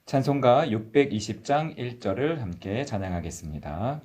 찬송가 620장 1절을 함께 찬양하겠습니다.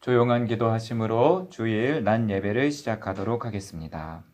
조용한 기도하심으로 주일 낮 예배를 시작하도록 하겠습니다.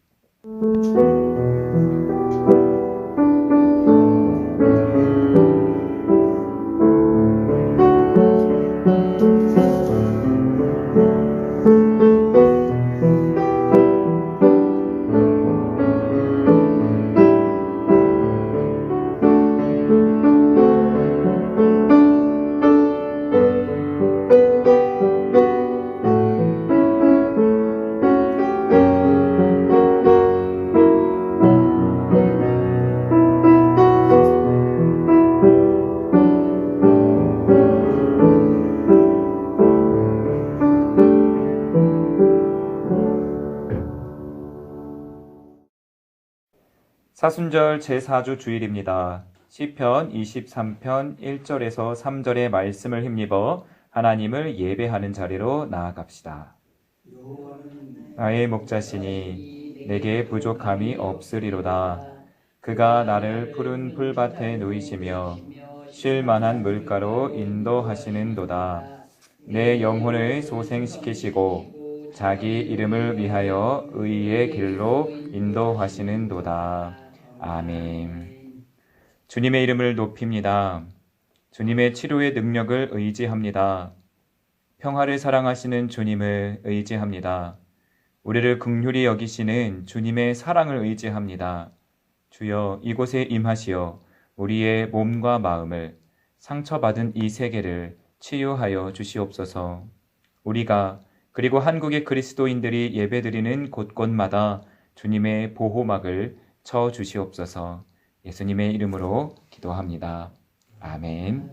사순절 제4주 주일입니다. 시편 23편 1절에서 3절의 말씀을 힘입어 하나님을 예배하는 자리로 나아갑시다. 나의 목자시니 내게 부족함이 없으리로다. 그가 나를 푸른 풀밭에 누이시며 쉴 만한 물가로 인도하시는도다. 내 영혼을 소생시키시고 자기 이름을 위하여 의의 길로 인도하시는도다. 아멘. 주님의 이름을 높입니다. 주님의 치료의 능력을 의지합니다. 평화를 사랑하시는 주님을 의지합니다. 우리를 긍휼히 여기시는 주님의 사랑을 의지합니다. 주여 이곳에 임하시어 우리의 몸과 마음을 상처받은 이 세계를 치유하여 주시옵소서. 우리가 그리고 한국의 그리스도인들이 예배드리는 곳곳마다 주님의 보호막을 쳐 주시옵소서. 예수님의 이름으로 기도합니다. 아멘.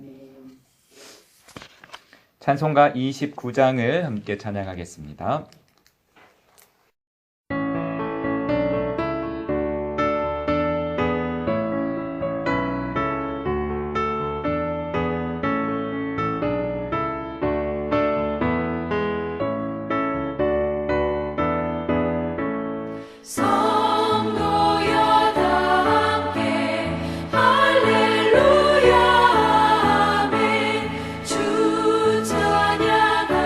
찬송가 29장을 함께 찬양하겠습니다. 찬양하여라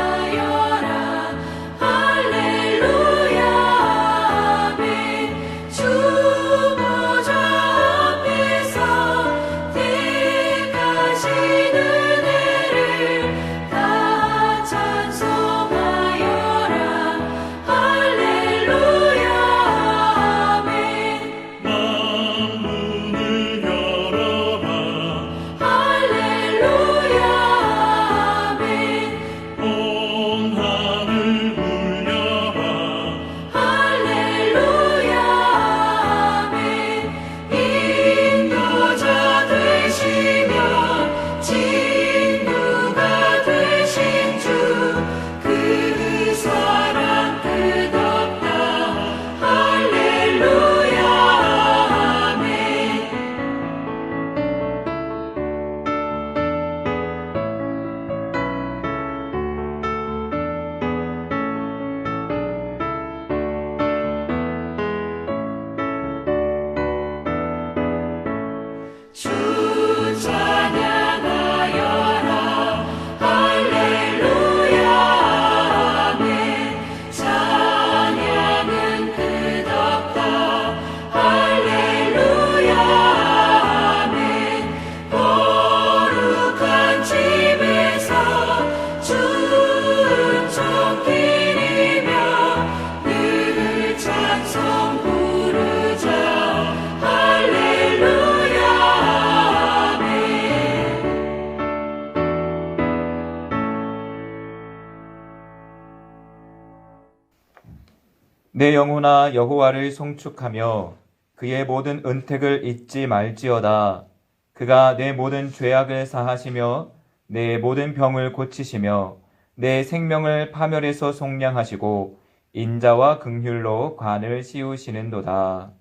내 영혼아 여호와를 송축하며 그의 모든 은택을 잊지 말지어다. 그가 내 모든 죄악을 사하시며 내 모든 병을 고치시며 내 생명을 파멸에서 속량하시고 인자와 긍휼로 관을 씌우시는도다.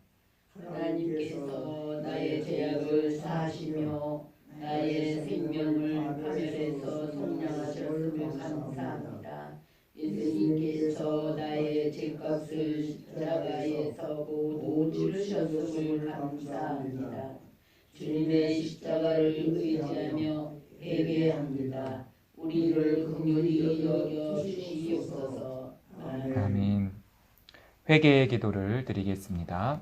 하나님께서 나의 죄악을 사하시며 나의 생명을 파멸에서 속량하셨음을 감사합니다. 예수님께서 나의 죄값을 십자가에서 모두 치르셨음을 감사합니다. 주님의 십자가를 의지하며 회개합니다. 우리를 긍휼히 여겨 주시옵소서. 아멘. 회개의 기도를 드리겠습니다.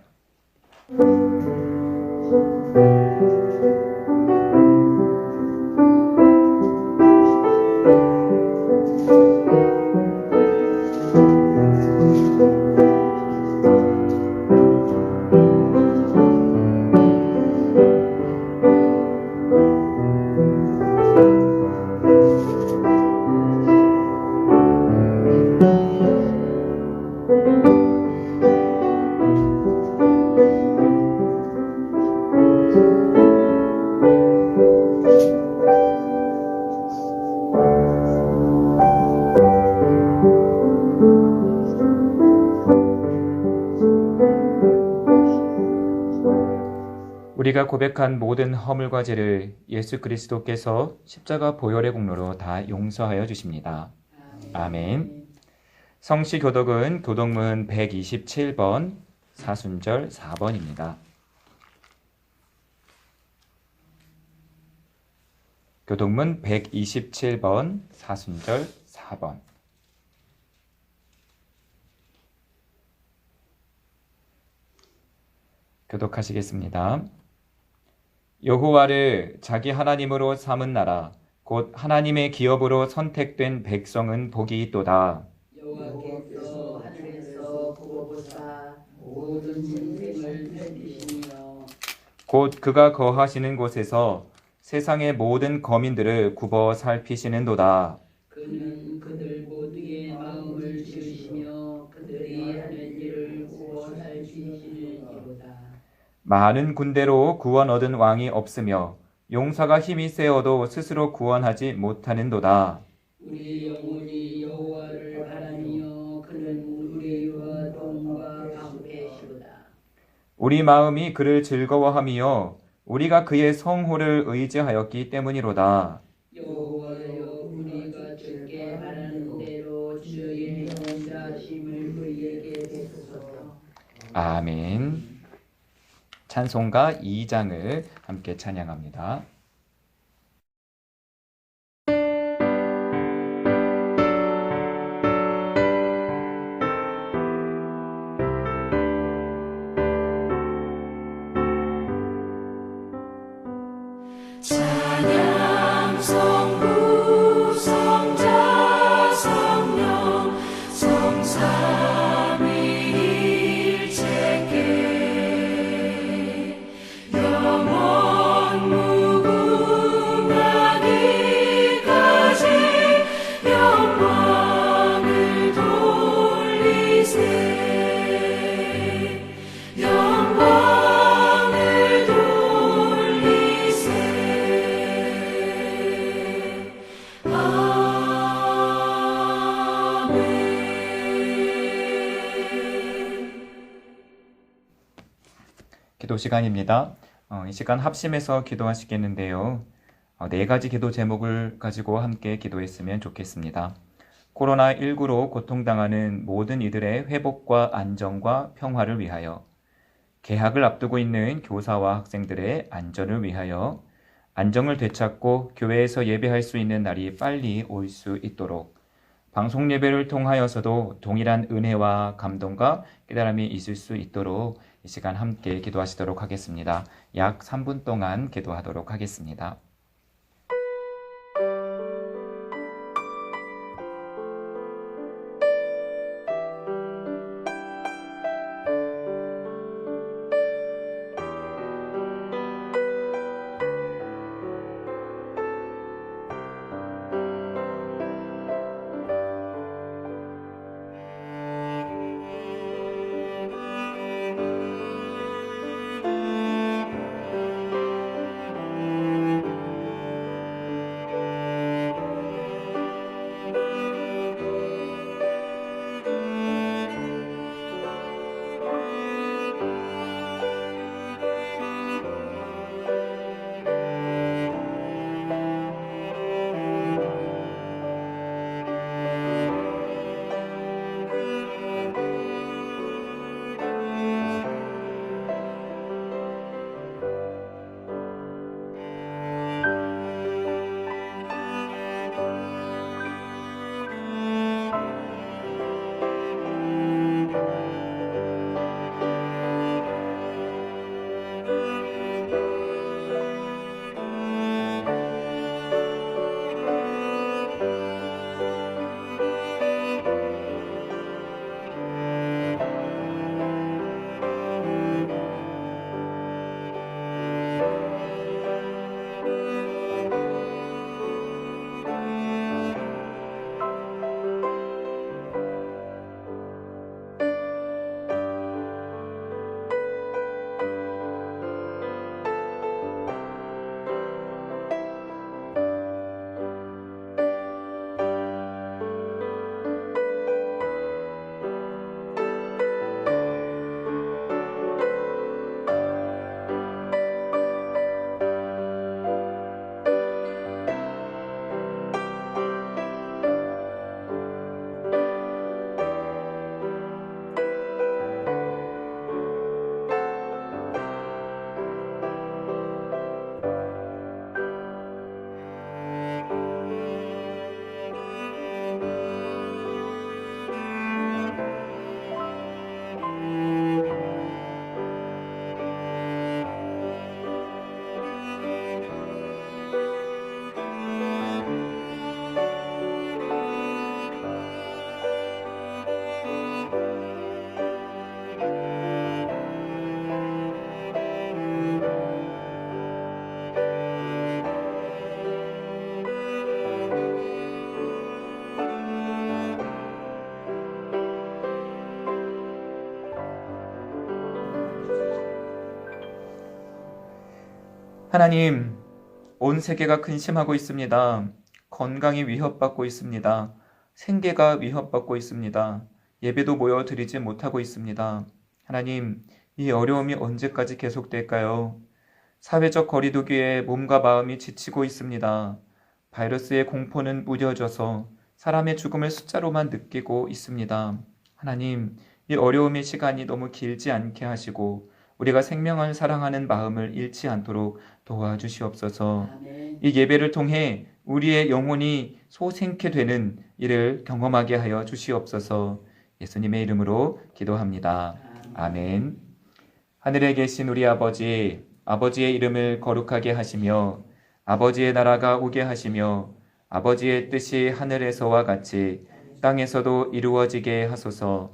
우리가 고백한 모든 허물과 죄를 예수 그리스도께서 십자가 보혈의 공로로 다 용서하여 주십니다. 아멘. 성시 교독은 교독문 127번, 사순절 4번입니다. 교독문 127번, 사순절 4번. 교독하시겠습니다. 여호와를 자기 하나님으로 삼은 나라 곧 하나님의 기업으로 선택된 백성은 복이 있도다. 여호와께서 하늘에서 보고보사 모든 짐승을 살피시며 곧 그가 거하시는 곳에서 세상의 모든 거민들을 굽어 살피시는도다. 그는 그들 모두의 마음을 지으시며 그들이 하는 일을 굽어 살피시리로다. 많은 군대로 구원 얻은 왕이 없으며 용사가 힘이 세어도 스스로 구원하지 못하는도다. 우리 영혼이 여호와를 바라며 그는 우리와 돈과 방패시로다. 우리 마음이 그를 즐거워하며 우리가 그의 성호를 의지하였기 때문이로다. 여호와여 우리가 주께 바라는 대로 주의 인자하심을 우리에게 베푸소서. 아멘. 찬송가 2장을 함께 찬양합니다. 찬양 성부 성자 성령 성삼위일체께 영원 무궁하기까지 영광을 돌리세. 영광을 돌리세. 기도 시간입니다. 이 시간 합심해서 기도하시겠는데요. 4가지 기도 제목을 가지고 함께 기도했으면 좋겠습니다. 코로나19로 고통당하는 모든 이들의 회복과 안정과 평화를 위하여, 개학을 앞두고 있는 교사와 학생들의 안전을 위하여 안정을 되찾고 교회에서 예배할 수 있는 날이 빨리 올 수 있도록 방송 예배를 통하여서도 동일한 은혜와 감동과 깨달음이 있을 수 있도록 이 시간 함께 기도하시도록 하겠습니다. 약 3분 동안 기도하도록 하겠습니다. 하나님, 온 세계가 근심하고 있습니다. 건강이 위협받고 있습니다. 생계가 위협받고 있습니다. 예배도 모여 드리지 못하고 있습니다. 하나님, 이 어려움이 언제까지 계속될까요? 사회적 거리두기에 몸과 마음이 지치고 있습니다. 바이러스의 공포는 무뎌져서 사람의 죽음을 숫자로만 느끼고 있습니다. 하나님, 이 어려움의 시간이 너무 길지 않게 하시고 우리가 생명을 사랑하는 마음을 잃지 않도록 도와주시옵소서. 아멘. 이 예배를 통해 우리의 영혼이 소생케 되는 일을 경험하게 하여 주시옵소서. 예수님의 이름으로 기도합니다. 아멘. 하늘에 계신 우리 아버지, 아버지의 이름을 거룩하게 하시며 아버지의 나라가 오게 하시며 아버지의 뜻이 하늘에서와 같이 땅에서도 이루어지게 하소서.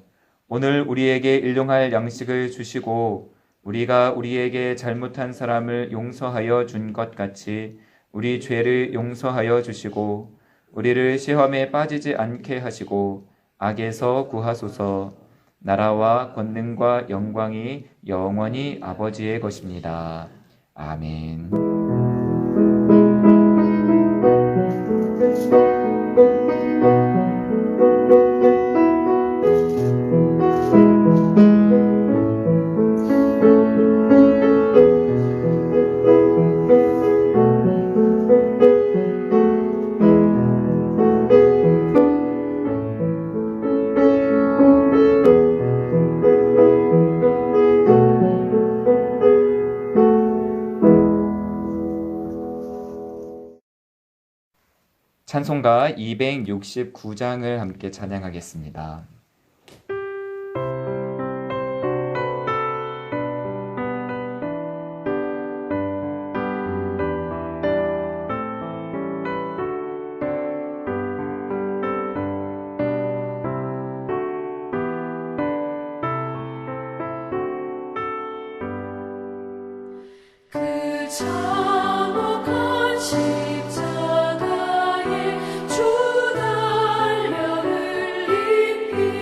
오늘 우리에게 일용할 양식을 주시고 우리가 우리에게 잘못한 사람을 용서하여 준 것 같이 우리 죄를 용서하여 주시고 우리를 시험에 빠지지 않게 하시고 악에서 구하소서. 나라와 권능과 영광이 영원히 아버지의 것입니다. 아멘. 찬송가 269장을 함께 찬양하겠습니다. 그 참혹한 십자가에 주 달려 흘린 피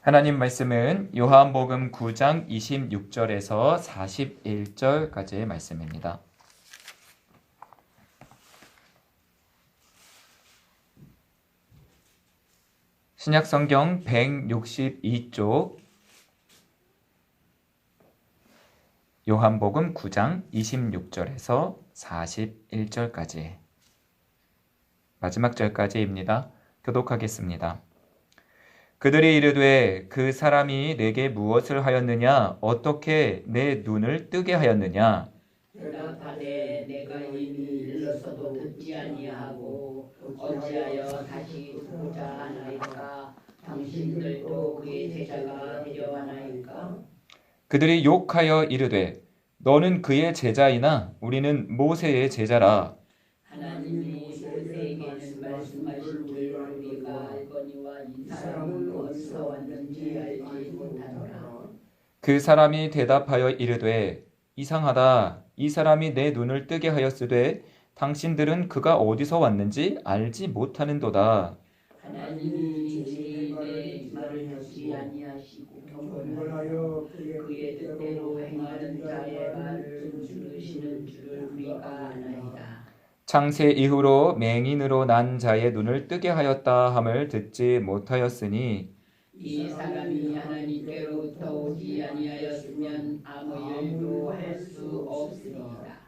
하나님 말씀은 요한복음 9장 26절에서 41절까지의 말씀입니다. 신약성경 162쪽 요한복음 9장 26절에서 41절까지 마지막 절까지입니다. 교독하겠습니다. 그들이 이르되 그 사람이 내게 무엇을 하였느냐 어떻게 내 눈을 뜨게 하였느냐 대답하되 내가 이미 일러서도 듣지 아니하고 어찌하여 다시 듣고자 하나이까 당신들도 그의 제자가 되려 하나이까. 그들이 욕하여 이르되 너는 그의 제자이나 우리는 모세의 제자라. 하나님이 모세에게는 말씀하신 줄 우리가 알거니와 이 사람은 어디서 왔는지 알지 못하노라. 그 사람이 대답하여 이르되 이상하다. 이 사람이 내 눈을 뜨게 하였으되 당신들은 그가 어디서 왔는지 알지 못하는도다. 하나님이 제자에게 말을 하지 아니하시고 경건하여 그의 뜻대로 행하는 자의 말을 들으시는 줄을 우리가 아나이다. 창세 이후로 맹인으로 난 자의 눈을 뜨게 하였다 함을 듣지 못하였으니 이 사람이 하나님께로부터 오지 아니하였으면 아무 일도 할 수 없으리이다.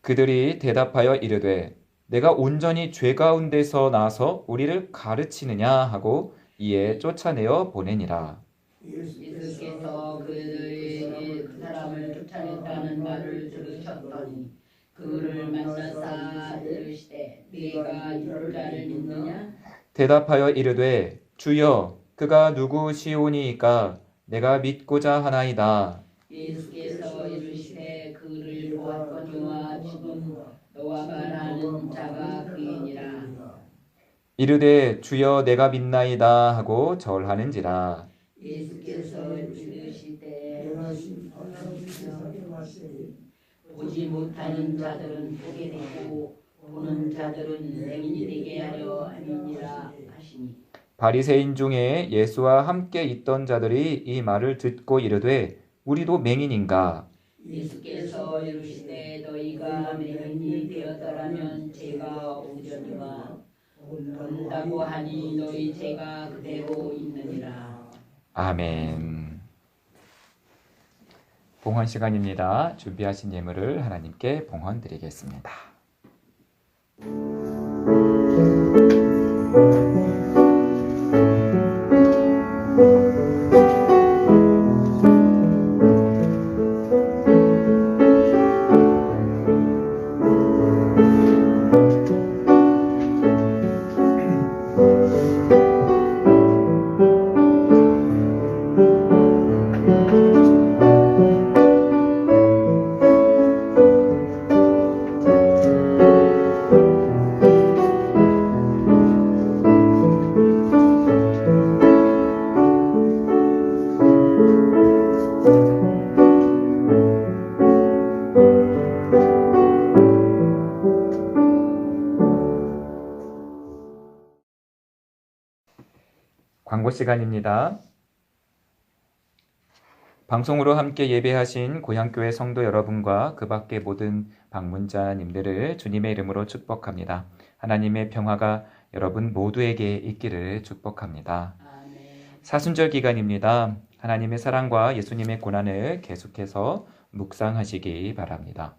그들이 대답하여 이르되 내가 온전히 죄 가운데서 나서 우리를 가르치느냐 하고 이에 쫓아내어 보내니라. 예수께서 그들에게 그 사람을 쫓아냈다는 말을 들으셨더니 그를 만나사 이르시되 네가 이럴 자를 믿느냐? 대답하여 이르되 주여 그가 누구시오니이까 내가 믿고자 하나이다. 예수께서 이르시되 그를 보았거니와 지금 너와 말하는 자가 그이니라. 이르되 주여 내가 믿나이다 하고 절하는지라. 예수께서 이르시되 보지 못하는 자들은 보게 되고 보는 자들은 맹인이 되게 하려 함이니라 하시니. 바리새인 중에 예수와 함께 있던 자들이 이 말을 듣고 이르되 우리도 맹인인가? 예수께서 이르시되 너희가 맹인이 되었더라면 제가 오려니와 본다고 하니 너희 죄가 그대로 있느니라. 아멘. 봉헌 시간입니다. 준비하신 예물을 하나님께 봉헌 드리겠습니다. 광고 시간입니다. 방송으로 함께 예배하신 고향교회 성도 여러분과 그 밖의 모든 방문자님들을 주님의 이름으로 축복합니다. 하나님의 평화가 여러분 모두에게 있기를 축복합니다. 아멘. 사순절 기간입니다. 하나님의 사랑과 예수님의 고난을 계속해서 묵상하시기 바랍니다.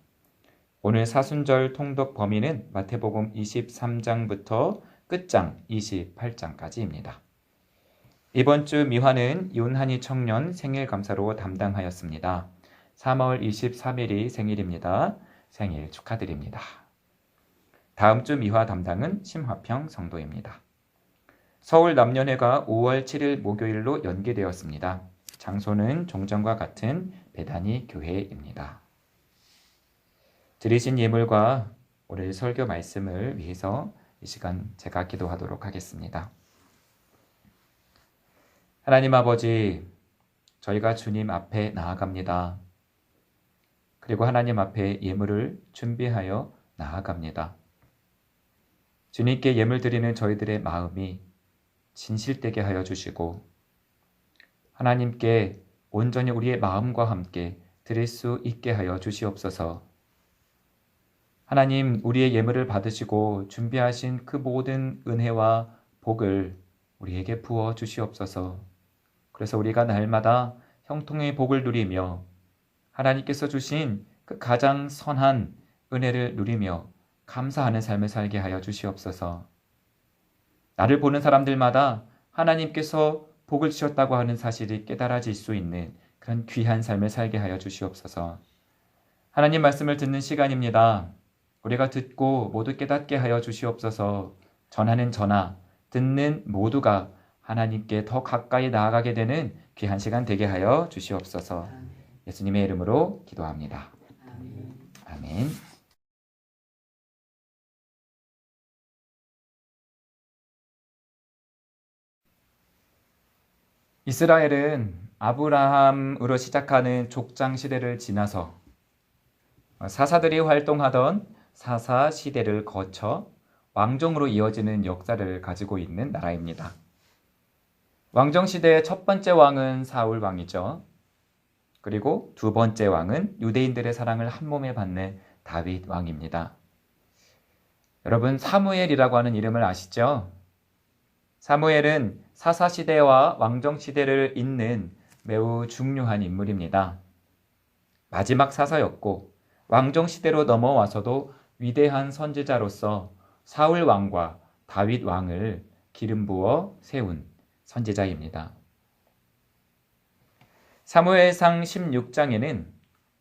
오늘 사순절 통독 범위는 마태복음 23장부터 끝장 28장까지입니다. 이번 주 미화는 윤한희 청년 생일 감사로 담당하였습니다. 3월 23일이 생일입니다. 생일 축하드립니다. 다음 주 미화 담당은 심화평 성도입니다. 서울 남녀회가 5월 7일 목요일로 연기되었습니다. 장소는 종전과 같은 베다니 교회입니다. 드리신 예물과 오늘 설교 말씀을 위해서 이 시간 제가 기도하도록 하겠습니다. 하나님 아버지, 저희가 주님 앞에 나아갑니다. 그리고 하나님 앞에 예물을 준비하여 나아갑니다. 주님께 예물 드리는 저희들의 마음이 진실되게 하여 주시고 하나님께 온전히 우리의 마음과 함께 드릴 수 있게 하여 주시옵소서. 하나님, 우리의 예물을 받으시고 준비하신 그 모든 은혜와 복을 우리에게 부어 주시옵소서. 그래서 우리가 날마다 형통의 복을 누리며 하나님께서 주신 그 가장 선한 은혜를 누리며 감사하는 삶을 살게 하여 주시옵소서. 나를 보는 사람들마다 하나님께서 복을 주셨다고 하는 사실이 깨달아질 수 있는 그런 귀한 삶을 살게 하여 주시옵소서. 하나님 말씀을 듣는 시간입니다. 우리가 듣고 모두 깨닫게 하여 주시옵소서. 전하는 저나 듣는 모두가 하나님께 더 가까이 나아가게 되는 귀한 시간 되게 하여 주시옵소서. 예수님의 이름으로 기도합니다. 아멘. 이스라엘은 아브라함으로 시작하는 족장 시대를 지나서 사사들이 활동하던 사사 시대를 거쳐 왕정으로 이어지는 역사를 가지고 있는 나라입니다. 왕정 시대의 첫 번째 왕은 사울 왕이죠. 그리고 두 번째 왕은 유대인들의 사랑을 한 몸에 받는 다윗 왕입니다. 여러분, 사무엘이라고 하는 이름을 아시죠? 사무엘은 사사 시대와 왕정 시대를 잇는 매우 중요한 인물입니다. 마지막 사사였고 왕정 시대로 넘어와서도 위대한 선지자로서 사울 왕과 다윗 왕을 기름 부어 세운 선지자입니다. 사무엘상 16장에는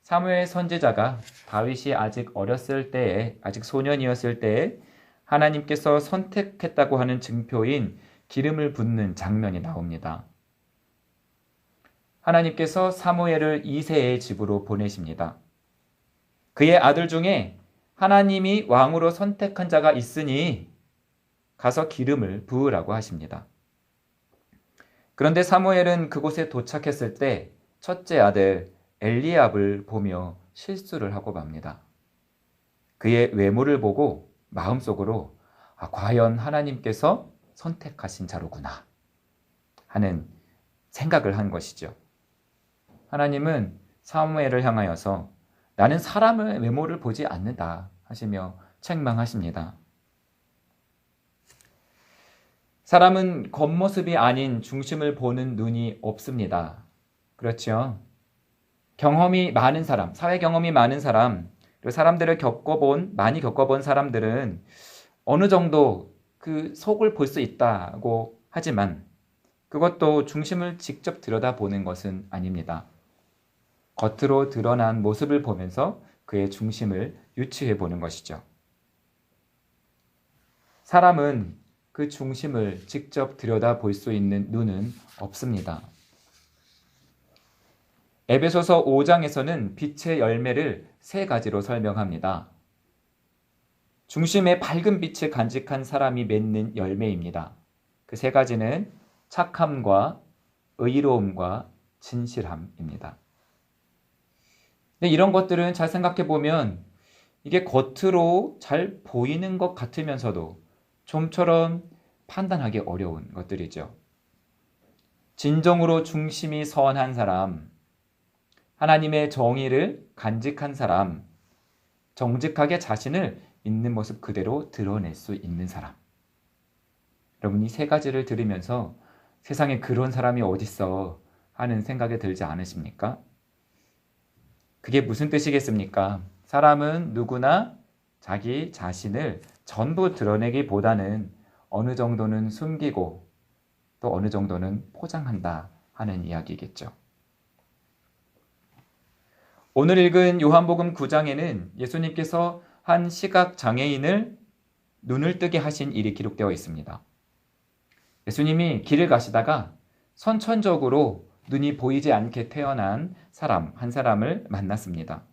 사무엘 선지자가 다윗이 아직 어렸을 때에, 아직 소년이었을 때에 하나님께서 선택했다고 하는 증표인 기름을 붓는 장면이 나옵니다. 하나님께서 사무엘을 이새의 집으로 보내십니다. 그의 아들 중에 하나님이 왕으로 선택한 자가 있으니 가서 기름을 부으라고 하십니다. 그런데 사무엘은 그곳에 도착했을 때 첫째 아들 엘리압을 보며 실수를 하고 맙니다. 그의 외모를 보고 마음속으로 과연 하나님께서 선택하신 자로구나 하는 생각을 한 것이죠. 하나님은 사무엘을 향하여서 나는 사람의 외모를 보지 않는다 하시며 책망하십니다. 사람은 겉모습이 아닌 중심을 보는 눈이 없습니다. 그렇죠? 경험이 많은 사람, 사회 경험이 많은 사람, 그리고 사람들을 많이 겪어본 사람들은 어느 정도 그 속을 볼 수 있다고 하지만 그것도 중심을 직접 들여다보는 것은 아닙니다. 겉으로 드러난 모습을 보면서 그의 중심을 유추해 보는 것이죠. 사람은 그 중심을 직접 들여다볼 수 있는 눈은 없습니다. 에베소서 5장에서는 빛의 열매를 세 가지로 설명합니다. 중심에 밝은 빛을 간직한 사람이 맺는 열매입니다. 그 세 가지는 착함과 의로움과 진실함입니다. 근데 이런 것들은 잘 생각해 보면 이게 겉으로 잘 보이는 것 같으면서도 좀처럼 판단하기 어려운 것들이죠. 진정으로 중심이 선한 사람, 하나님의 정의를 간직한 사람, 정직하게 자신을 있는 모습 그대로 드러낼 수 있는 사람. 여러분, 이 세 가지를 들으면서 세상에 그런 사람이 어딨어 하는 생각이 들지 않으십니까? 그게 무슨 뜻이겠습니까? 사람은 누구나 자기 자신을 전부 드러내기보다는 어느 정도는 숨기고 또 어느 정도는 포장한다 하는 이야기겠죠. 오늘 읽은 요한복음 9장에는 예수님께서 한 시각 장애인을 눈을 뜨게 하신 일이 기록되어 있습니다. 예수님이 길을 가시다가 선천적으로 눈이 보이지 않게 태어난 사람 한 사람을 만났습니다.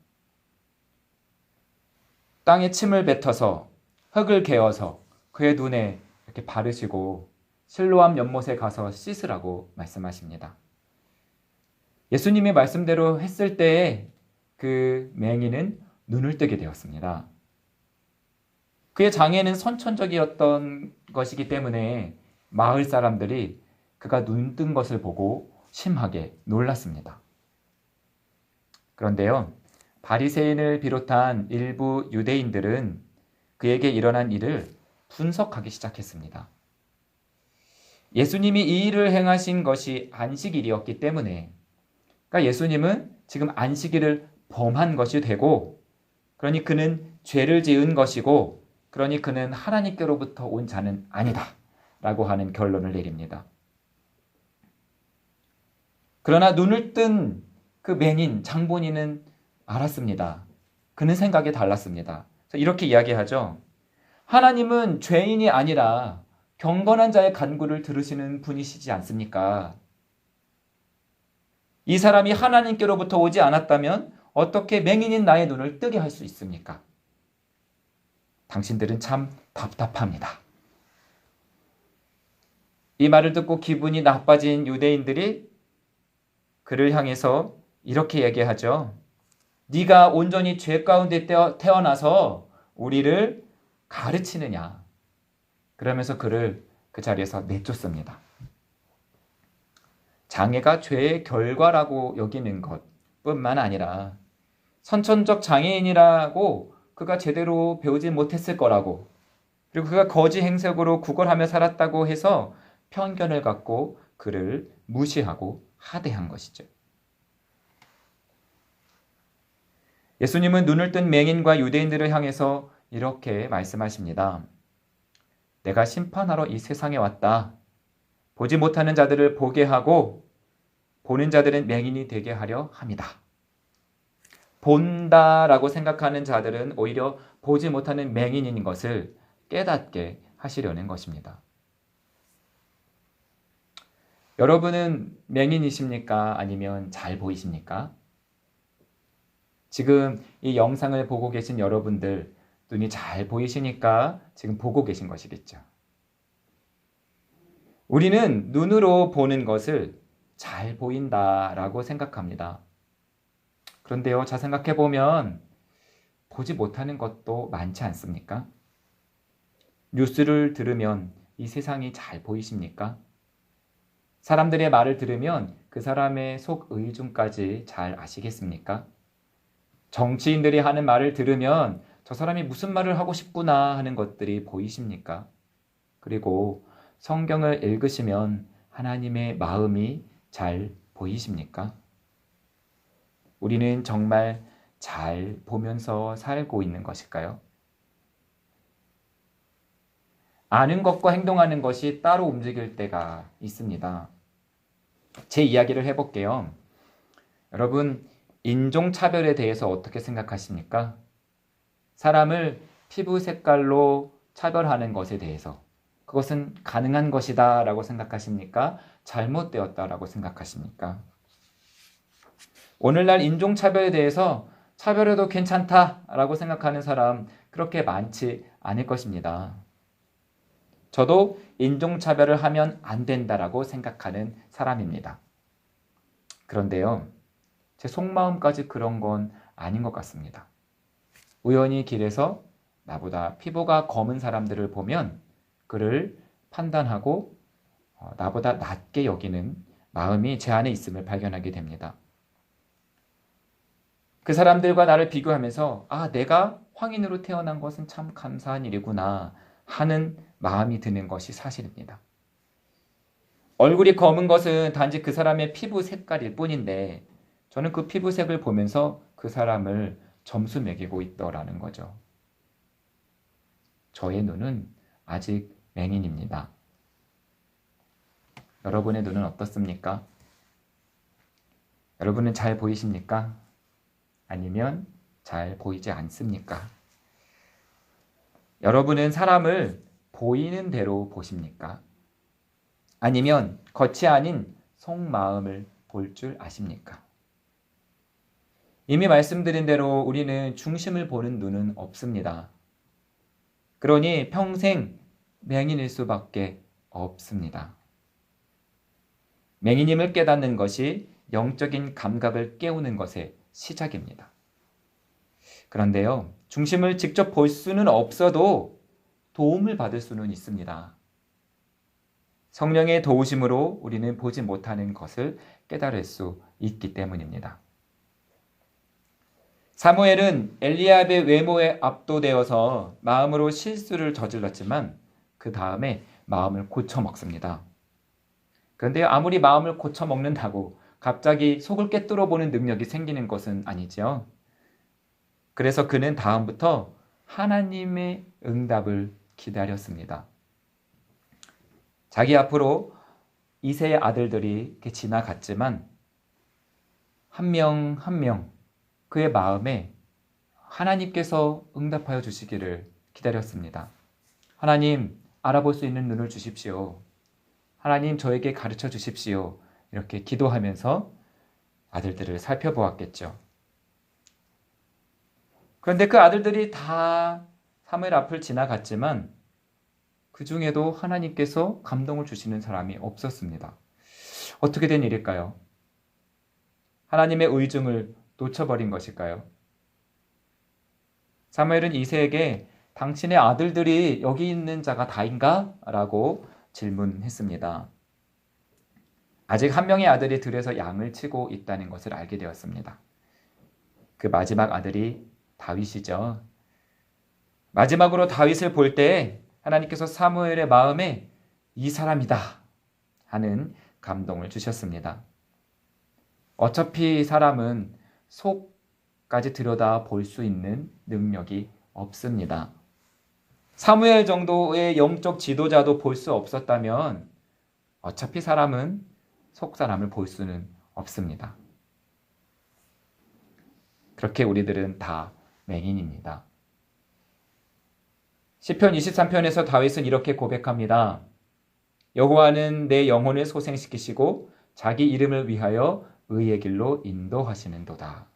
땅에 침을 뱉어서 흙을 개어서 그의 눈에 이렇게 바르시고 실로암 연못에 가서 씻으라고 말씀하십니다. 예수님의 말씀대로 했을 때에 그 맹인은 눈을 뜨게 되었습니다. 그의 장애는 선천적이었던 것이기 때문에 마을 사람들이 그가 눈 뜬 것을 보고 심하게 놀랐습니다. 그런데요, 바리새인을 비롯한 일부 유대인들은 그에게 일어난 일을 분석하기 시작했습니다. 예수님이 이 일을 행하신 것이 안식일이었기 때문에, 그러니까 예수님은 지금 안식일을 범한 것이 되고, 그러니 그는 죄를 지은 것이고, 그러니 그는 하나님께로부터 온 자는 아니다 라고 하는 결론을 내립니다. 그러나 눈을 뜬 그 맹인 장본인은 알았습니다. 그는 생각이 달랐습니다. 이렇게 이야기하죠. 하나님은 죄인이 아니라 경건한 자의 간구를 들으시는 분이시지 않습니까? 이 사람이 하나님께로부터 오지 않았다면 어떻게 맹인인 나의 눈을 뜨게 할 수 있습니까? 당신들은 참 답답합니다. 이 말을 듣고 기분이 나빠진 유대인들이 그를 향해서 이렇게 얘기하죠. 네가 온전히 죄 가운데 태어나서 우리를 가르치느냐. 그러면서 그를 그 자리에서 내쫓습니다. 장애가 죄의 결과라고 여기는 것뿐만 아니라 선천적 장애인이라고 그가 제대로 배우지 못했을 거라고, 그리고 그가 거지 행색으로 구걸하며 살았다고 해서 편견을 갖고 그를 무시하고 하대한 것이죠. 예수님은 눈을 뜬 맹인과 유대인들을 향해서 이렇게 말씀하십니다. 내가 심판하러 이 세상에 왔다. 보지 못하는 자들을 보게 하고 보는 자들은 맹인이 되게 하려 함이다. 본다라고 생각하는 자들은 오히려 보지 못하는 맹인인 것을 깨닫게 하시려는 것입니다. 여러분은 맹인이십니까? 아니면 잘 보이십니까? 지금 이 영상을 보고 계신 여러분들, 눈이 잘 보이시니까 지금 보고 계신 것이겠죠. 우리는 눈으로 보는 것을 잘 보인다라고 생각합니다. 그런데요, 잘 생각해 보면 보지 못하는 것도 많지 않습니까? 뉴스를 들으면 이 세상이 잘 보이십니까? 사람들의 말을 들으면 그 사람의 속 의중까지 잘 아시겠습니까? 정치인들이 하는 말을 들으면 저 사람이 무슨 말을 하고 싶구나 하는 것들이 보이십니까? 그리고 성경을 읽으시면 하나님의 마음이 잘 보이십니까? 우리는 정말 잘 보면서 살고 있는 것일까요? 아는 것과 행동하는 것이 따로 움직일 때가 있습니다. 제 이야기를 해볼게요. 여러분, 인종차별에 대해서 어떻게 생각하십니까? 사람을 피부 색깔로 차별하는 것에 대해서 그것은 가능한 것이다 라고 생각하십니까? 잘못되었다라고 생각하십니까? 오늘날 인종차별에 대해서 차별해도 괜찮다라고 생각하는 사람 그렇게 많지 않을 것입니다. 저도 인종차별을 하면 안 된다라고 생각하는 사람입니다. 그런데요, 제 속마음까지 그런 건 아닌 것 같습니다. 우연히 길에서 나보다 피부가 검은 사람들을 보면 그를 판단하고 나보다 낮게 여기는 마음이 제 안에 있음을 발견하게 됩니다. 그 사람들과 나를 비교하면서 내가 황인으로 태어난 것은 참 감사한 일이구나 하는 마음이 드는 것이 사실입니다. 얼굴이 검은 것은 단지 그 사람의 피부 색깔일 뿐인데 저는 그 피부색을 보면서 그 사람을 점수 매기고 있더라는 거죠. 저의 눈은 아직 맹인입니다. 여러분의 눈은 어떻습니까? 여러분은 잘 보이십니까? 아니면 잘 보이지 않습니까? 여러분은 사람을 보이는 대로 보십니까? 아니면 겉이 아닌 속마음을 볼 줄 아십니까? 이미 말씀드린 대로 우리는 중심을 보는 눈은 없습니다. 그러니 평생 맹인일 수밖에 없습니다. 맹인임을 깨닫는 것이 영적인 감각을 깨우는 것의 시작입니다. 그런데요, 중심을 직접 볼 수는 없어도 도움을 받을 수는 있습니다. 성령의 도우심으로 우리는 보지 못하는 것을 깨달을 수 있기 때문입니다. 사무엘은 엘리압의 외모에 압도되어서 마음으로 실수를 저질렀지만 그 다음에 마음을 고쳐먹습니다. 그런데 아무리 마음을 고쳐먹는다고 갑자기 속을 꿰뚫어 보는 능력이 생기는 것은 아니지요. 그래서 그는 다음부터 하나님의 응답을 기다렸습니다. 자기 앞으로 이새의 아들들이 이렇게 지나갔지만 한 명 한 명 그의 마음에 하나님께서 응답하여 주시기를 기다렸습니다. 하나님, 알아볼 수 있는 눈을 주십시오. 하나님, 저에게 가르쳐 주십시오. 이렇게 기도하면서 아들들을 살펴보았겠죠. 그런데 그 아들들이 다 사무엘 앞을 지나갔지만 그 중에도 하나님께서 감동을 주시는 사람이 없었습니다. 어떻게 된 일일까요? 하나님의 의중을 놓쳐버린 것일까요? 사무엘은 이새에게 당신의 아들들이 여기 있는 자가 다인가? 라고 질문했습니다. 아직 한 명의 아들이 들에서 양을 치고 있다는 것을 알게 되었습니다. 그 마지막 아들이 다윗이죠. 마지막으로 다윗을 볼 때 하나님께서 사무엘의 마음에 이 사람이다 하는 감동을 주셨습니다. 어차피 사람은 속까지 들여다 볼 수 있는 능력이 없습니다. 사무엘 정도의 영적 지도자도 볼 수 없었다면 어차피 사람은 속 사람을 볼 수는 없습니다. 그렇게 우리들은 다 맹인입니다. 시편 23편에서 다윗은 이렇게 고백합니다. 여호와는 내 영혼을 소생시키시고 자기 이름을 위하여 의의 길로 인도하시는도다.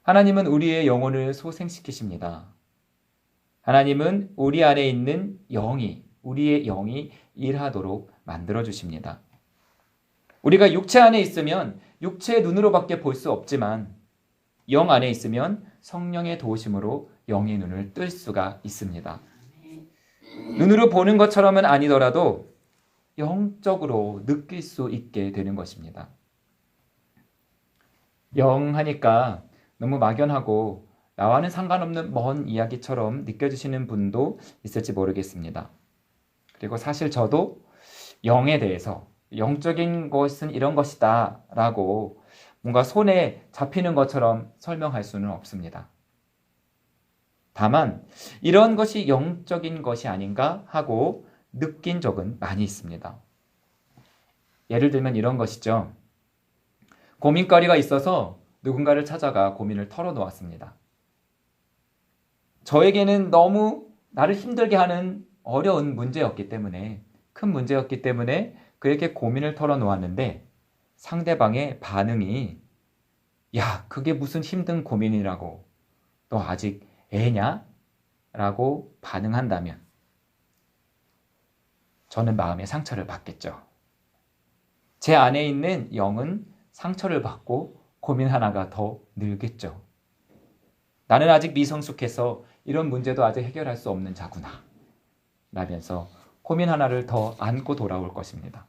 하나님은 우리의 영혼을 소생시키십니다. 하나님은 우리 안에 있는 우리의 영이 일하도록 만들어주십니다. 우리가 육체 안에 있으면 육체의 눈으로밖에 볼 수 없지만 영 안에 있으면 성령의 도우심으로 영의 눈을 뜰 수가 있습니다. 눈으로 보는 것처럼은 아니더라도 영적으로 느낄 수 있게 되는 것입니다. 영 하니까 너무 막연하고 나와는 상관없는 먼 이야기처럼 느껴지시는 분도 있을지 모르겠습니다. 그리고 사실 저도 영에 대해서 영적인 것은 이런 것이다 라고 뭔가 손에 잡히는 것처럼 설명할 수는 없습니다. 다만 이런 것이 영적인 것이 아닌가 하고 느낀 적은 많이 있습니다. 예를 들면 이런 것이죠. 고민거리가 있어서 누군가를 찾아가 고민을 털어놓았습니다. 저에게는 너무 나를 힘들게 하는 어려운 문제였기 때문에 큰 문제였기 때문에 그에게 고민을 털어놓았는데 상대방의 반응이 야, 그게 무슨 힘든 고민이라고 너 아직 애냐? 라고 반응한다면 저는 마음의 상처를 받겠죠. 제 안에 있는 영은 상처를 받고 고민 하나가 더 늘겠죠. 나는 아직 미성숙해서 이런 문제도 아직 해결할 수 없는 자구나 라면서 고민 하나를 더 안고 돌아올 것입니다.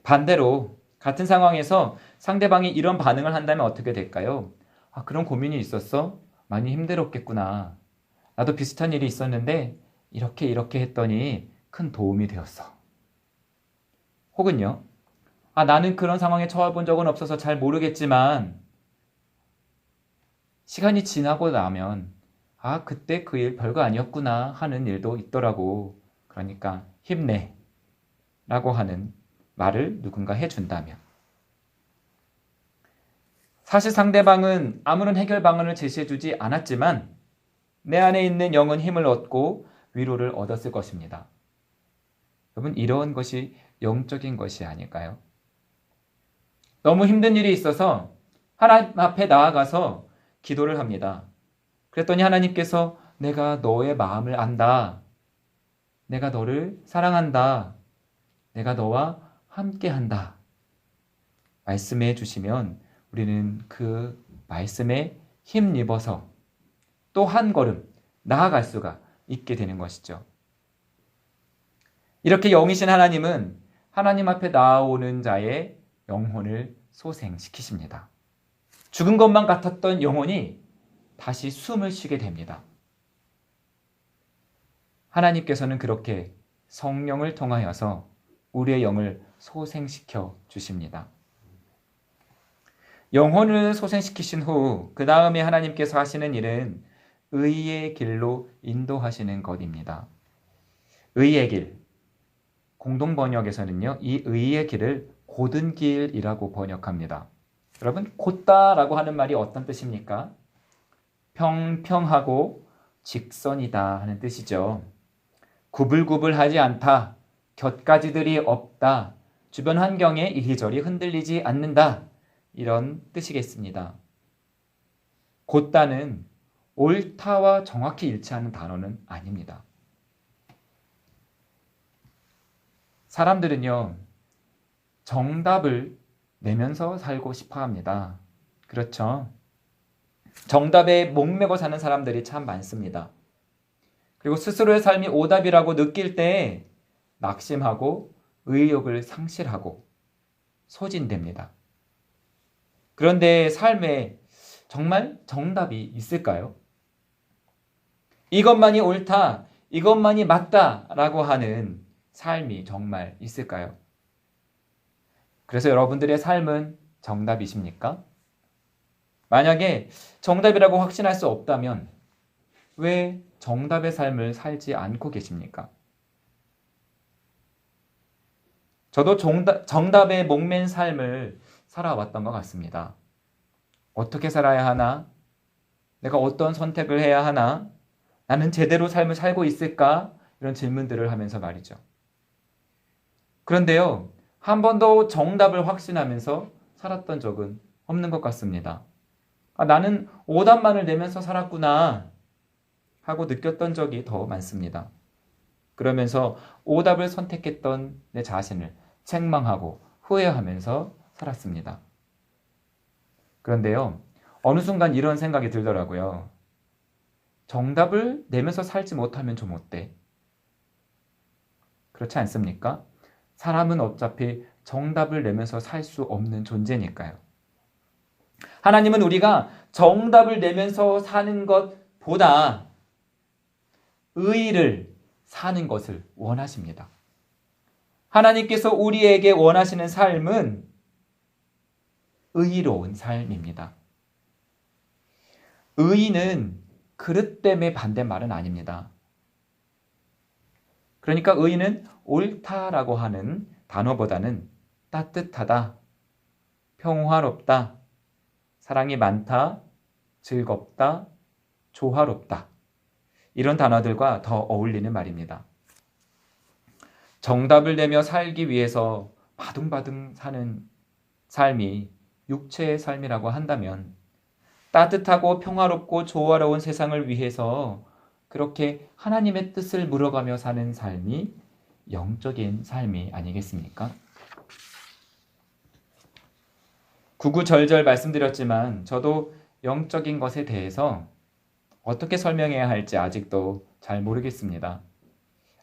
반대로 같은 상황에서 상대방이 이런 반응을 한다면 어떻게 될까요? 아, 그런 고민이 있었어? 많이 힘들었겠구나. 나도 비슷한 일이 있었는데 이렇게 했더니 큰 도움이 되었어. 혹은요. 아, 나는 그런 상황에 처해본 적은 없어서 잘 모르겠지만 시간이 지나고 나면 아, 그때 그 일 별거 아니었구나 하는 일도 있더라고. 그러니까 힘내 라고 하는 말을 누군가 해준다면 사실 상대방은 아무런 해결 방안을 제시해주지 않았지만 내 안에 있는 영은 힘을 얻고 위로를 얻었을 것입니다. 여러분, 이런 것이 영적인 것이 아닐까요? 너무 힘든 일이 있어서 하나님 앞에 나아가서 기도를 합니다. 그랬더니 하나님께서 내가 너의 마음을 안다. 내가 너를 사랑한다. 내가 너와 함께한다. 말씀해 주시면 우리는 그 말씀에 힘입어서 또 한 걸음 나아갈 수가 있게 되는 것이죠. 이렇게 영이신 하나님은 하나님 앞에 나아오는 자의 영혼을 소생시키십니다. 죽은 것만 같았던 영혼이 다시 숨을 쉬게 됩니다. 하나님께서는 그렇게 성령을 통하여서 우리의 영을 소생시켜 주십니다. 영혼을 소생시키신 후 그 다음에 하나님께서 하시는 일은 의의 길로 인도하시는 것입니다. 의의 길, 공동 번역에서는요, 이 의의 길을 곧은 길이라고 번역합니다. 여러분, 곧다라고 하는 말이 어떤 뜻입니까? 평평하고 직선이다 하는 뜻이죠. 구불구불하지 않다, 곁가지들이 없다, 주변 환경에 이리저리 흔들리지 않는다, 이런 뜻이겠습니다. 곧다는 옳다와 정확히 일치하는 단어는 아닙니다. 사람들은요, 정답을 내면서 살고 싶어 합니다. 그렇죠? 정답에 목매고 사는 사람들이 참 많습니다. 그리고 스스로의 삶이 오답이라고 느낄 때 낙심하고 의욕을 상실하고 소진됩니다. 그런데 삶에 정말 정답이 있을까요? 이것만이 옳다, 이것만이 맞다라고 하는 삶이 정말 있을까요? 그래서 여러분들의 삶은 정답이십니까? 만약에 정답이라고 확신할 수 없다면 왜 정답의 삶을 살지 않고 계십니까? 저도 정답에 목맨 삶을 살아왔던 것 같습니다. 어떻게 살아야 하나? 내가 어떤 선택을 해야 하나? 나는 제대로 삶을 살고 있을까? 이런 질문들을 하면서 말이죠. 그런데요, 한 번도 정답을 확신하면서 살았던 적은 없는 것 같습니다. 나는 오답만을 내면서 살았구나 하고 느꼈던 적이 더 많습니다. 그러면서 오답을 선택했던 내 자신을 책망하고 후회하면서 살았습니다. 그런데요, 어느 순간 이런 생각이 들더라고요. 정답을 내면서 살지 못하면 좀 어때? 그렇지 않습니까? 사람은 어차피 정답을 내면서 살 수 없는 존재니까요. 하나님은 우리가 정답을 내면서 사는 것보다 의를 사는 것을 원하십니다. 하나님께서 우리에게 원하시는 삶은 의로운 삶입니다. 의는 그릇됨의 반대말은 아닙니다. 그러니까 의는 옳다라고 하는 단어보다는 따뜻하다, 평화롭다, 사랑이 많다, 즐겁다, 조화롭다, 이런 단어들과 더 어울리는 말입니다. 정답을 내며 살기 위해서 바둥바둥 사는 삶이 육체의 삶이라고 한다면 따뜻하고 평화롭고 조화로운 세상을 위해서 그렇게 하나님의 뜻을 물어가며 사는 삶이 영적인 삶이 아니겠습니까? 구구절절 말씀드렸지만 저도 영적인 것에 대해서 어떻게 설명해야 할지 아직도 잘 모르겠습니다.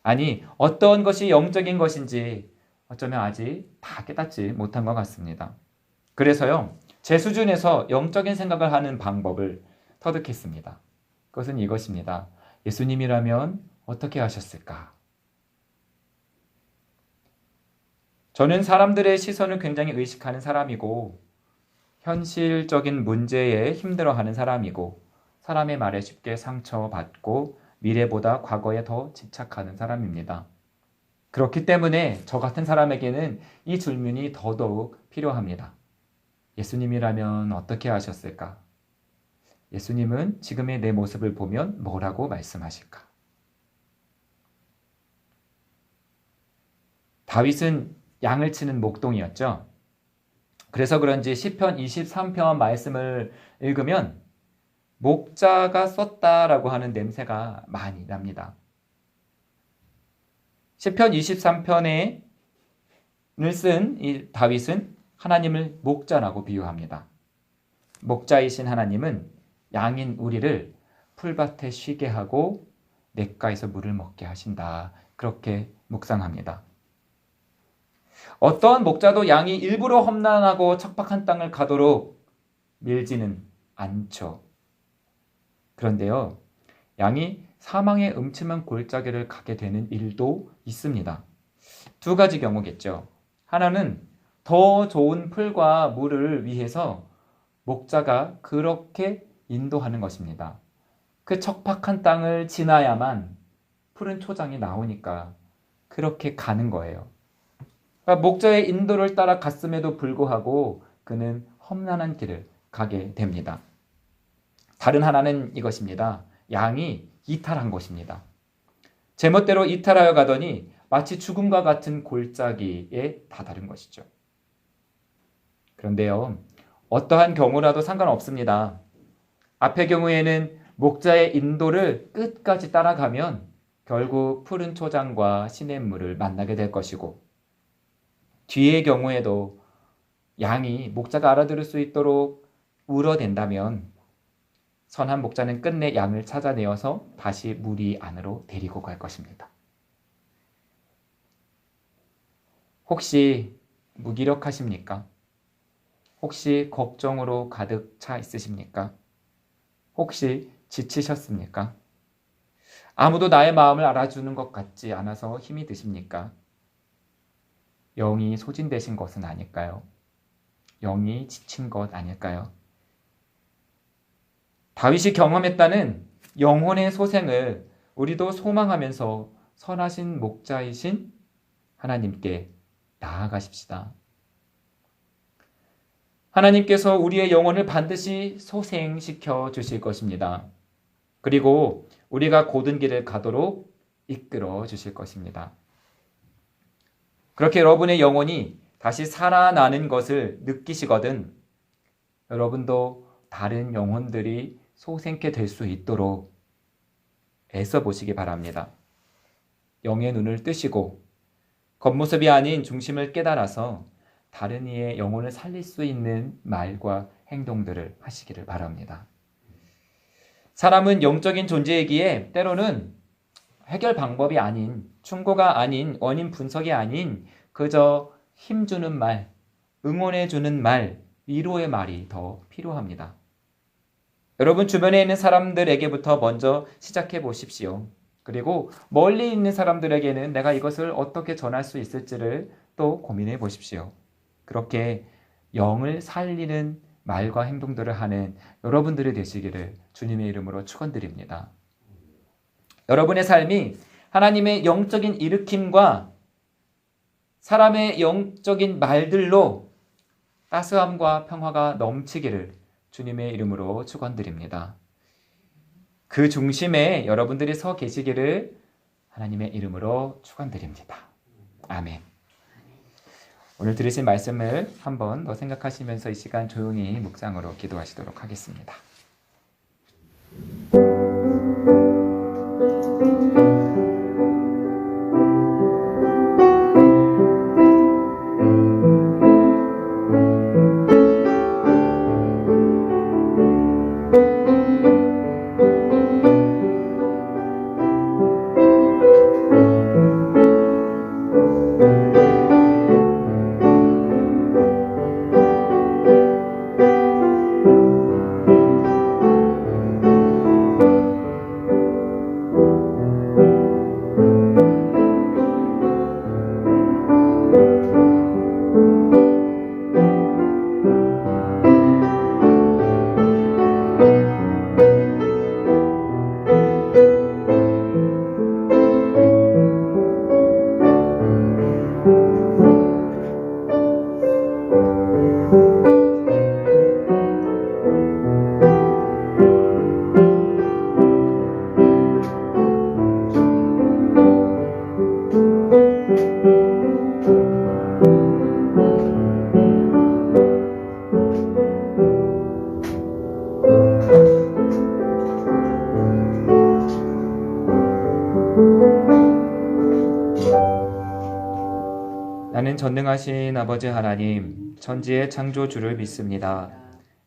아니, 어떤 것이 영적인 것인지 어쩌면 아직 다 깨닫지 못한 것 같습니다. 그래서요, 제 수준에서 영적인 생각을 하는 방법을 터득했습니다. 그것은 이것입니다. 예수님이라면 어떻게 하셨을까? 저는 사람들의 시선을 굉장히 의식하는 사람이고, 현실적인 문제에 힘들어하는 사람이고, 사람의 말에 쉽게 상처받고 미래보다 과거에 더 집착하는 사람입니다. 그렇기 때문에 저 같은 사람에게는 이 질문이 더더욱 필요합니다. 예수님이라면 어떻게 하셨을까? 예수님은 지금의 내 모습을 보면 뭐라고 말씀하실까? 다윗은 양을 치는 목동이었죠. 그래서 그런지 시편 23편 말씀을 읽으면 목자가 썼다라고 하는 냄새가 많이 납니다. 시편 23편을 쓴 이 다윗은 하나님을 목자라고 비유합니다. 목자이신 하나님은 양인 우리를 풀밭에 쉬게 하고 냇가에서 물을 먹게 하신다. 그렇게 묵상합니다. 어떠한 목자도 양이 일부러 험난하고 척박한 땅을 가도록 밀지는 않죠. 그런데요, 양이 사망의 음침한 골짜기를 가게 되는 일도 있습니다. 두 가지 경우겠죠. 하나는 더 좋은 풀과 물을 위해서 목자가 그렇게 인도하는 것입니다. 그 척박한 땅을 지나야만 푸른 초장이 나오니까 그렇게 가는 거예요. 그러니까 목자의 인도를 따라 갔음에도 불구하고 그는 험난한 길을 가게 됩니다. 다른 하나는 이것입니다. 양이 이탈한 것입니다. 제멋대로 이탈하여 가더니 마치 죽음과 같은 골짜기에 다다른 것이죠. 그런데요, 어떠한 경우라도 상관없습니다. 앞의 경우에는 목자의 인도를 끝까지 따라가면 결국 푸른 초장과 시냇물을 만나게 될 것이고, 뒤의 경우에도 양이 목자가 알아들을 수 있도록 울어댄다면 선한 목자는 끝내 양을 찾아내어서 다시 무리 안으로 데리고 갈 것입니다. 혹시 무기력하십니까? 혹시 걱정으로 가득 차 있으십니까? 혹시 지치셨습니까? 아무도 나의 마음을 알아주는 것 같지 않아서 힘이 드십니까? 영이 소진되신 것은 아닐까요? 영이 지친 것 아닐까요? 다윗이 경험했다는 영혼의 소생을 우리도 소망하면서 선하신 목자이신 하나님께 나아가십시다. 하나님께서 우리의 영혼을 반드시 소생시켜 주실 것입니다. 그리고 우리가 고든 길을 가도록 이끌어 주실 것입니다. 그렇게 여러분의 영혼이 다시 살아나는 것을 느끼시거든 여러분도 다른 영혼들이 소생케 될 수 있도록 애써 보시기 바랍니다. 영의 눈을 뜨시고 겉모습이 아닌 중심을 깨달아서 다른 이의 영혼을 살릴 수 있는 말과 행동들을 하시기를 바랍니다. 사람은 영적인 존재이기에 때로는 해결 방법이 아닌, 충고가 아닌, 원인 분석이 아닌 그저 힘주는 말, 응원해주는 말, 위로의 말이 더 필요합니다. 여러분 주변에 있는 사람들에게부터 먼저 시작해 보십시오. 그리고 멀리 있는 사람들에게는 내가 이것을 어떻게 전할 수 있을지를 또 고민해 보십시오. 그렇게 영을 살리는 말과 행동들을 하는 여러분들이 되시기를 주님의 이름으로 축원드립니다. 여러분의 삶이 하나님의 영적인 일으킴과 사람의 영적인 말들로 따스함과 평화가 넘치기를 주님의 이름으로 축원드립니다. 그 중심에 여러분들이 서 계시기를 하나님의 이름으로 축원드립니다. 아멘. 오늘 들으신 말씀을 한 번 더 생각하시면서 이 시간 조용히 묵상으로 기도하시도록 하겠습니다. 나는 전능하신 아버지 하나님, 천지의 창조주를 믿습니다.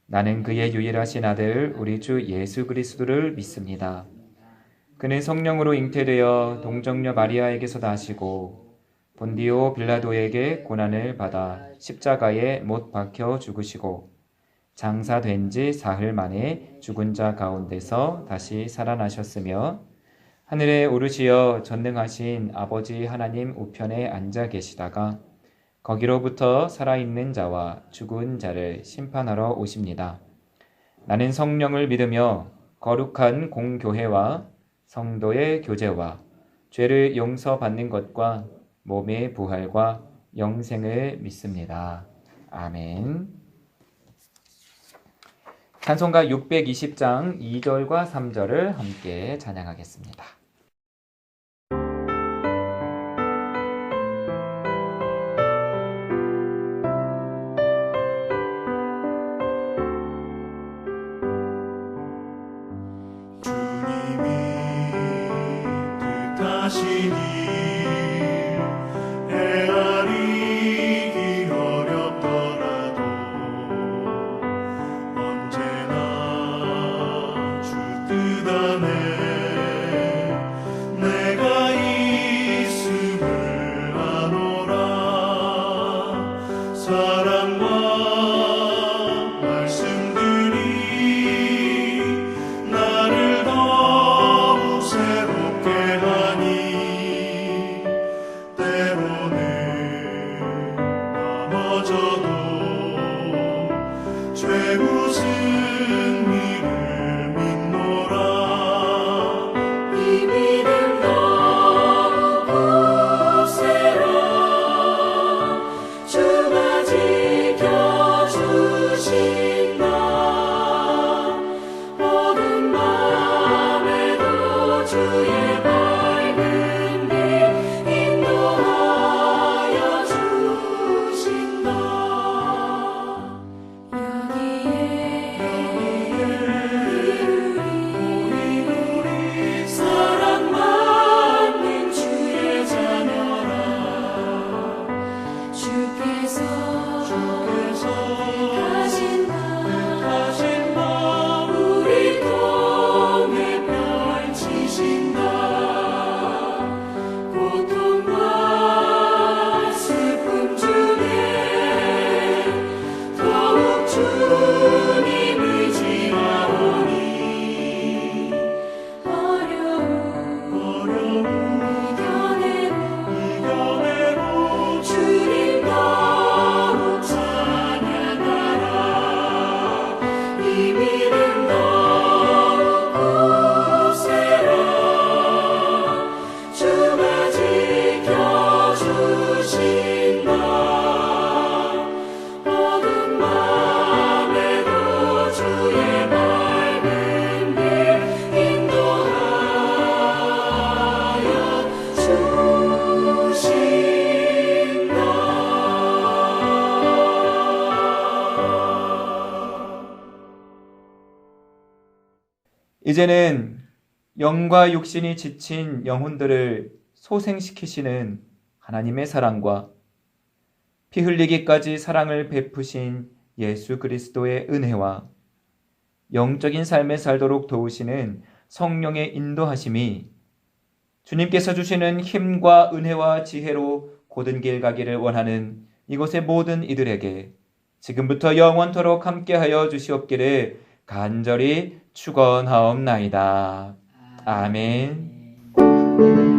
나는 그의 유일하신 아들 우리 주 예수 그리스도를 믿습니다. 그는 성령으로 잉태되어 동정녀 마리아에게서 나시고 본디오 빌라도에게 고난을 받아 십자가에 못 박혀 죽으시고 장사된 지 사흘 만에 죽은 자 가운데서 다시 살아나셨으며 하늘에 오르시어 전능하신 아버지 하나님 우편에 앉아 계시다가 거기로부터 살아있는 자와 죽은 자를 심판하러 오십니다. 나는 성령을 믿으며 거룩한 공교회와 성도의 교제와 죄를 용서받는 것과 몸의 부활과 영생을 믿습니다. 아멘. 찬송가 620장 2절과 3절을 함께 찬양하겠습니다. 주님이 뜻하시니 헤아리기 어렵더라도 언제나 주 뜻 안에 내가 있음을 아노라. 사랑과 말씀들이 나를 더욱 새롭게 하니 때로는 넘어져도 죄우 승리를 믿노라. 이 믿음 너무 굳세라. 주가 지켜주신다. 어두운 밤에도 주의 밝은 빛 인도하여 주신다. 여기에 사랑받는 주의 자녀라. 주께서 택하신 바 우리 통해 펼치신다. 고통과 슬픔 중에 더욱 주님 의지하오니 어려움 이겨내고 주님 더욱 찬양하라. 이 믿음 너무 굳세라. 주가 지켜주신다. 어두운 밤에도 주의 밝은 빛 인도하여 주신다. 이제는 영과 육신이 지친 영혼들을 소생시키시는 하나님의 사랑과 피 흘리기까지 사랑을 베푸신 예수 그리스도의 은혜와 영적인 삶을 살도록 도우시는 성령의 인도하심이 주님께서 주시는 힘과 은혜와 지혜로 곧은 길 가기를 원하는 이곳의 모든 이들에게 지금부터 영원토록 함께하여 주시옵기를 간절히 축원하옵나이다. 아멘.